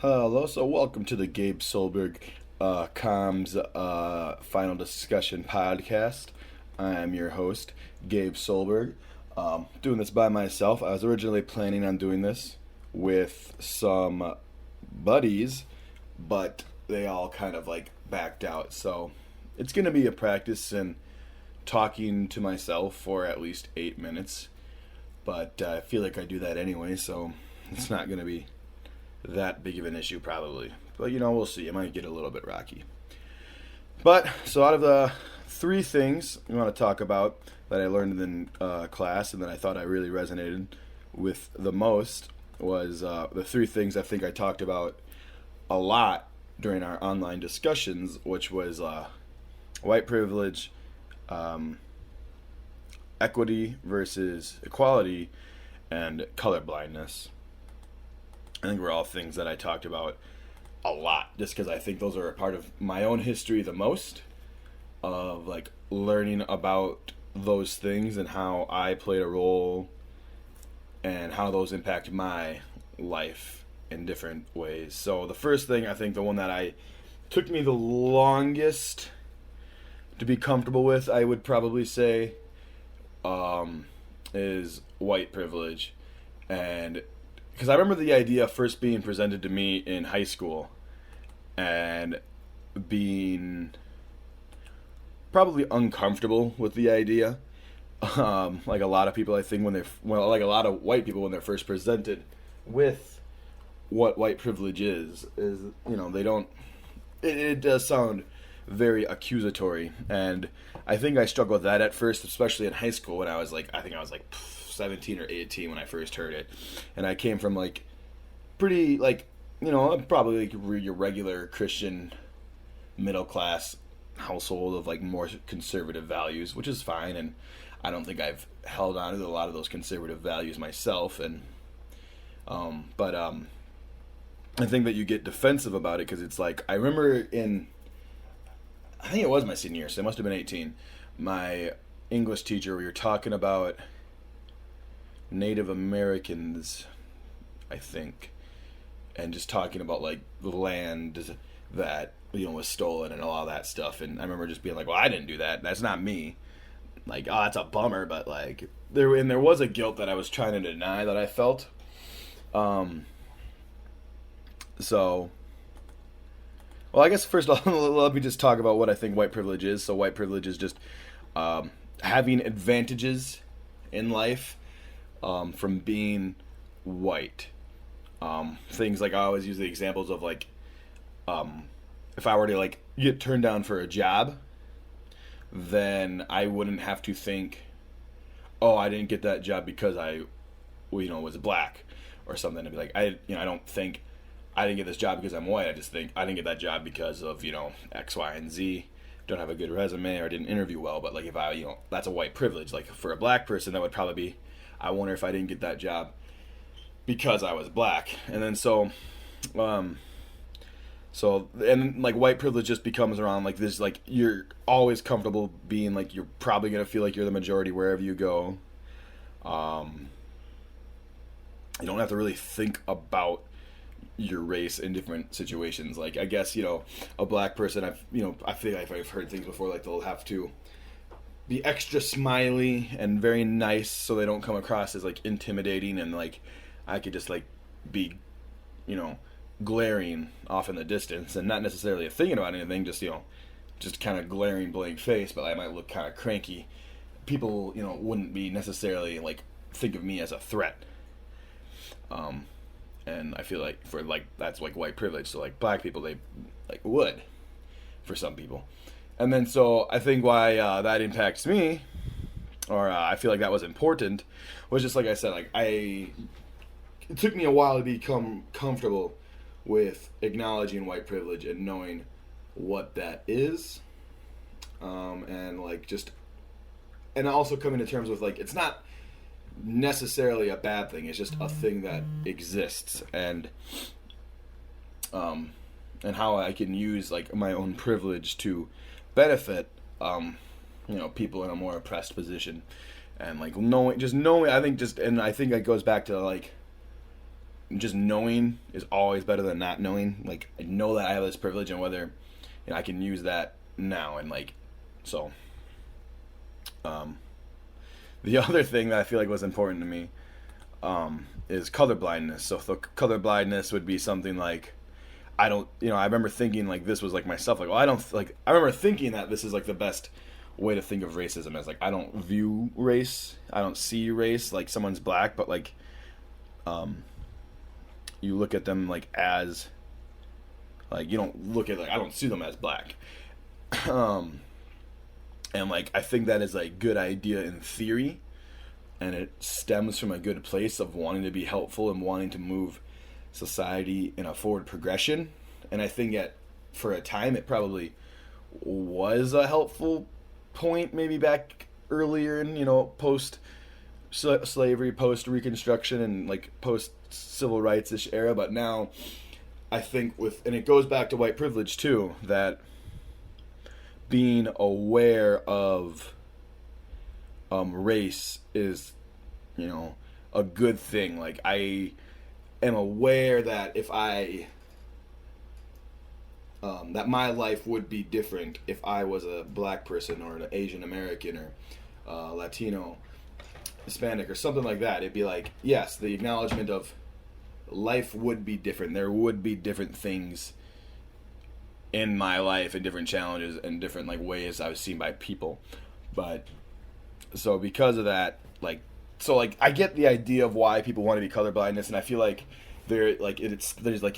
Hello, so welcome to the Gabe Solberg COMS Final Discussion Podcast. I am your host, Gabe Solberg. Doing this by myself. I was originally planning on doing this with some buddies, but they all kind of like backed out. So it's going to be a practice in talking to myself for at least 8 minutes. But I feel like I do that anyway, so it's not going to be that big of an issue probably. But we'll see. It might get a little bit rocky. But so out of the three things we want to talk about that I learned in class and that I thought I really resonated with the most was the three things I think I talked about a lot during our online discussions, which was white privilege, equity versus equality, and colorblindness. I think were all things that I talked about a lot, just because I think those are a part of my own history the most, of like learning about those things and how I played a role and how those impact my life in different ways. So the first thing, I think the one that I took me the longest to be comfortable with, I would probably say, is white privilege. And because I remember the idea first being presented to me in high school and being probably uncomfortable with the idea. Like a lot of people, I think, like a lot of white people when they're first presented with what white privilege is they don't, it does sound very accusatory. And I think I struggled with that at first, especially in high school when I was like, 17 or 18 when I first heard it. And I came from like pretty like, probably like your regular Christian middle class household of like more conservative values, which is fine. And I don't think I've held on to a lot of those conservative values myself. And, I think that you get defensive about it because it's like, I remember I think it was my senior year, so it must have been 18. My English teacher, we were talking about Native Americans, I think, and just talking about like the land that was stolen and all that stuff. And I remember just being like, "Well, I didn't do that. That's not me." Like, oh, that's a bummer. But like there was a guilt that I was trying to deny that I felt. So, well, I guess first of all, let me just talk about what I think white privilege is. So, white privilege is just having advantages in life from being white. Things like I always use the examples of like, if I were to like get turned down for a job, then I wouldn't have to think, oh, I didn't get that job because I, was black or something. To be like, I don't think I didn't get this job because I'm white. I just think I didn't get that job because of, X, Y, and Z. Don't have a good resume or didn't interview well. But like if I, that's a white privilege. Like for a black person, that would probably be, I wonder if I didn't get that job because I was black. And then and like white privilege just becomes around like this, like you're always comfortable being like, you're probably going to feel like you're the majority wherever you go. You don't have to really think about your race in different situations. Like I guess, a black person, I feel like I've heard things before, like they'll have to be extra smiley and very nice so they don't come across as like intimidating, and like I could just like be, glaring off in the distance and not necessarily thinking about anything, just kind of glaring blank face, but I might look kind of cranky. People, wouldn't be necessarily like think of me as a threat. And I feel like that's like white privilege. So like black people, they like would for some people. And then so I think why that impacts me, or I feel like that was important, was just like I said, like it took me a while to become comfortable with acknowledging white privilege and knowing what that is, and like and also coming to terms with like it's not necessarily a bad thing. It's just a thing that exists, and how I can use like my own privilege to benefit people in a more oppressed position. And like knowing I think it goes back to like just knowing is always better than not knowing. Like, I know that I have this privilege, and whether I can use that now, and like, so. The other thing that I feel like was important to me is colorblindness. So colorblindness would be something like, I don't, I remember thinking like this was like myself, like, well, I remember thinking that this is like the best way to think of racism as like, I don't view race, I don't see race like someone's black, but like, you look at them like as, like, you don't look at, like, I don't see them as black. And like, I think that is a good idea in theory, and it stems from a good place of wanting to be helpful and wanting to move society in a forward progression. And I think for a time it probably was a helpful point, maybe back earlier in, post slavery, post Reconstruction, and like post civil rights-ish era. But now I think and it goes back to white privilege too, that being aware of race is, a good thing. Like, I am aware that if that my life would be different if I was a black person or an Asian American or Latino, Hispanic, or something like that. It'd be like, yes, the acknowledgement of life would be different. There would be different things in my life and different challenges and different like ways I was seen by people. But so because of that, like, so like, I get the idea of why people want to be colorblindness, and I feel like there's like,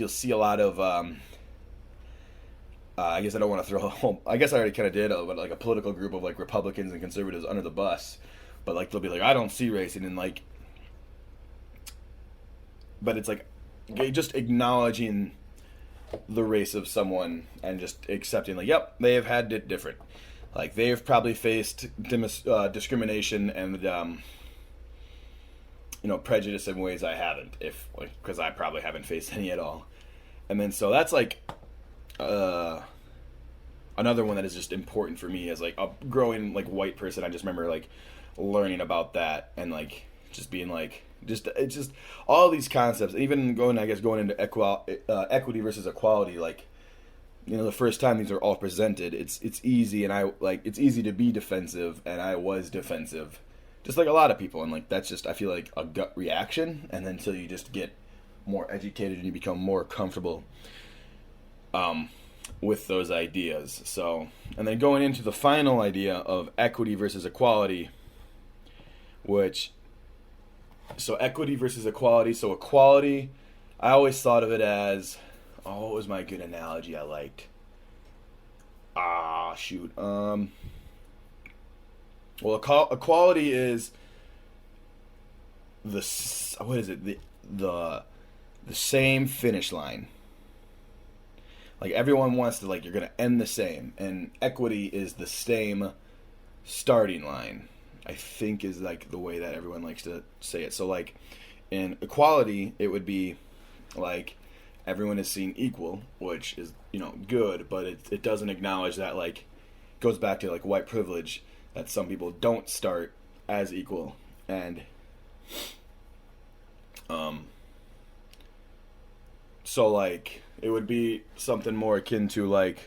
you'll see a lot of I guess I don't want to throw I guess I already kind of did, but like a political group of like Republicans and conservatives under the bus, but like they'll be like, I don't see race, and then like, but it's like just acknowledging the race of someone and just accepting, like, yep, they have had it different. Like, they've probably faced discrimination and prejudice in ways I haven't, because I probably haven't faced any at all. And then so that's like another one that is just important for me as like a growing like white person. I just remember like learning about that and like just being like, it's just all these concepts, even going into equity versus equality. Like, the first time these are all presented, it's easy, and it's easy to be defensive, and I was defensive, just like a lot of people, and like that's just, I feel like, a gut reaction, and then until you just get more educated and you become more comfortable with those ideas. So, and then going into the final idea of equity versus equality, so equity versus equality. So equality, I always thought of it as, what was my good analogy I liked? Well, equality is the same finish line. Like, everyone wants to, like, you're gonna end the same, and equity is the same starting line, I think, is like the way that everyone likes to say it. So like, in equality, it would be like everyone is seen equal, which is, good, but it doesn't acknowledge that, like, goes back to like white privilege, that some people don't start as equal. And so like, it would be something more akin to like,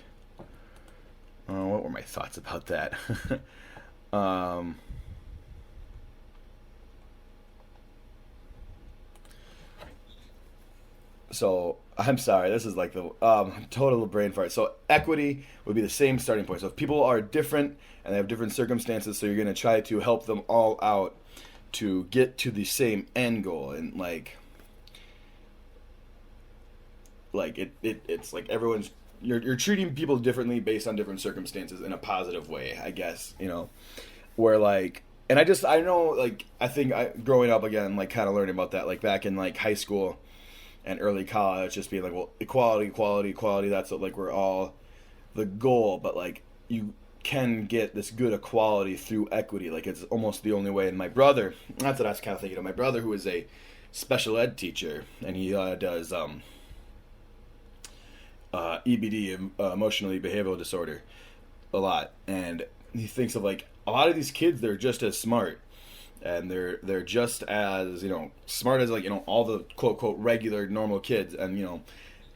what were my thoughts about that? So, I'm sorry, this is like the total brain fart. So, equity would be the same starting point. So, if people are different and they have different circumstances, so you're going to try to help them all out to get to the same end goal. And it's like everyone's, you're treating people differently based on different circumstances in a positive way, I guess, where like, and I know, like, I think growing up again, like, kind of learning about that, like, back in like high school and early college, just being like, well, equality, that's what, like, we're all the goal. But like, you can get this good equality through equity. Like, it's almost the only way. And my brother, that's what I was kind of thinking of, my brother, who is a special ed teacher, and he does EBD, emotionally behavioral disorder, a lot. And he thinks of like, a lot of these kids, they're just as smart, and they're just as smart as all the quote quote regular normal kids, and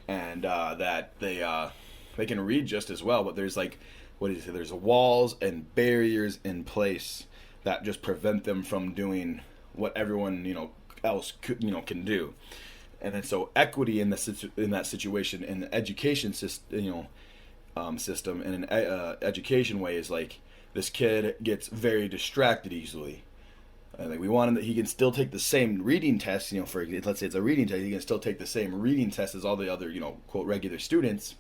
that they can read just as well, but there's like, what do you say, there's walls and barriers in place that just prevent them from doing what everyone else can do. And then so equity in that situation in the education system, system in an education way is like, this kid gets very distracted easily. Like, we want him that he can still take the same reading test, for, let's say it's a reading test, he can still take the same reading test as all the other, quote, regular students,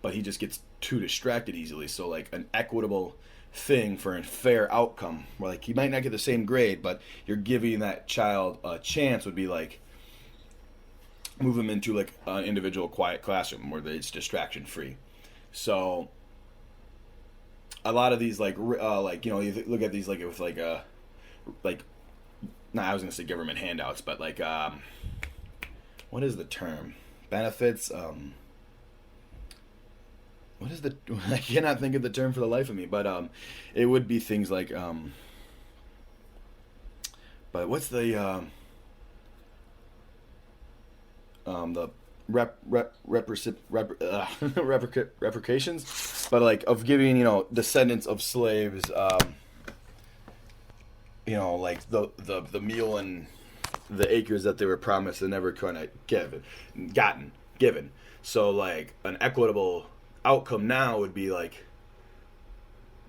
but he just gets too distracted easily. So like an equitable thing for a fair outcome, where like he might not get the same grade, but you're giving that child a chance, would be like, move him into like an individual quiet classroom where it's distraction free. So a lot of these you look at these like with I was gonna say government handouts, but like what is the term? Benefits. What is the? I cannot think of the term for the life of me, but it would be things like but what's the replications, but like of giving descendants of slaves like the meal and the acres that they were promised and never kind of given. So like an equitable outcome now would be like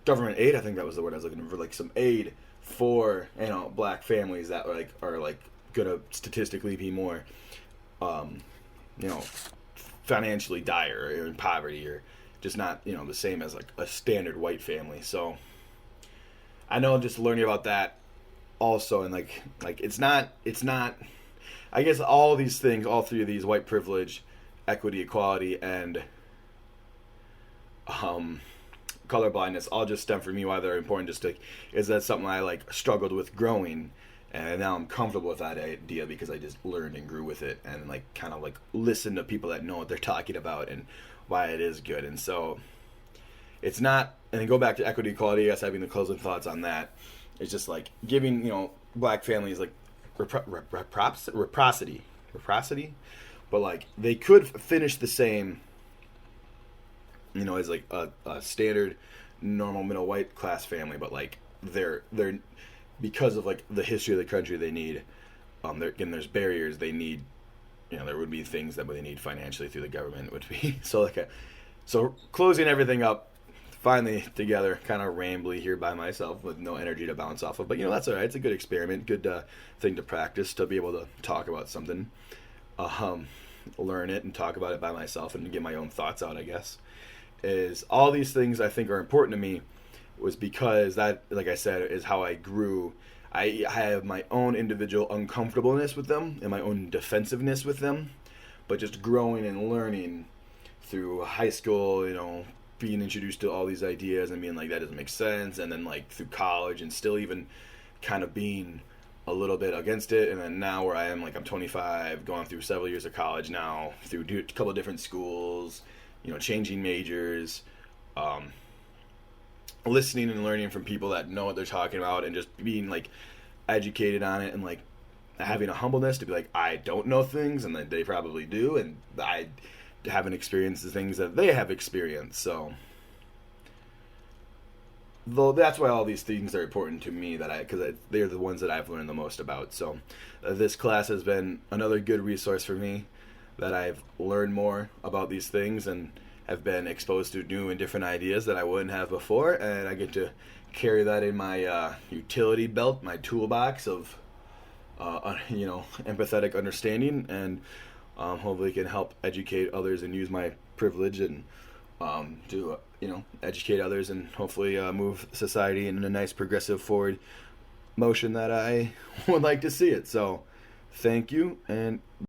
government aid. I think that was the word I was looking for. Like some aid for black families that are gonna statistically be more financially dire or in poverty, or just not the same as like a standard white family. So I know, just learning about that also, and like it's not I guess all these things, all three of these, white privilege, equity, equality, and colorblindness, all just stem from me why they're important. Is that something I struggled with growing, and now I'm comfortable with that idea because I just learned and grew with it, and kind of listen to people that know what they're talking about and why it is good. And so it's not, and then go back to equity, equality, I guess, having the closing thoughts on that. It's just giving black families reciprocity, but they could finish the same as a standard normal middle white class family, but they're because of the history of the country, they need there's barriers, they need there would be things that they need financially through the government, would be so closing everything up finally together, kind of rambly here by myself with no energy to bounce off of, but that's all right. It's a good experiment, good thing to practice, to be able to talk about something, learn it and talk about it by myself and get my own thoughts out, I guess. Is all these things I think are important to me was because that, like I said, is how I grew. I have my own individual uncomfortableness with them and my own defensiveness with them, but just growing and learning through high school, being introduced to all these ideas and being like, that doesn't make sense, and then through college and still even kind of being a little bit against it, and then now where I am, I'm 25, going through several years of college now, through a couple of different schools, changing majors, listening and learning from people that know what they're talking about, and just being educated on it, and having a humbleness to be I don't know things, and that they probably do, and I haven't experienced the things that they have experienced. So though that's why all these things are important to me, because they're the ones that I've learned the most about. So this class has been another good resource for me, that I've learned more about these things and have been exposed to new and different ideas that I wouldn't have before, and I get to carry that in my utility belt, my toolbox of empathetic understanding, and hopefully can help educate others and use my privilege and to educate others, and hopefully move society in a nice progressive forward motion that I would like to see it. So thank you, and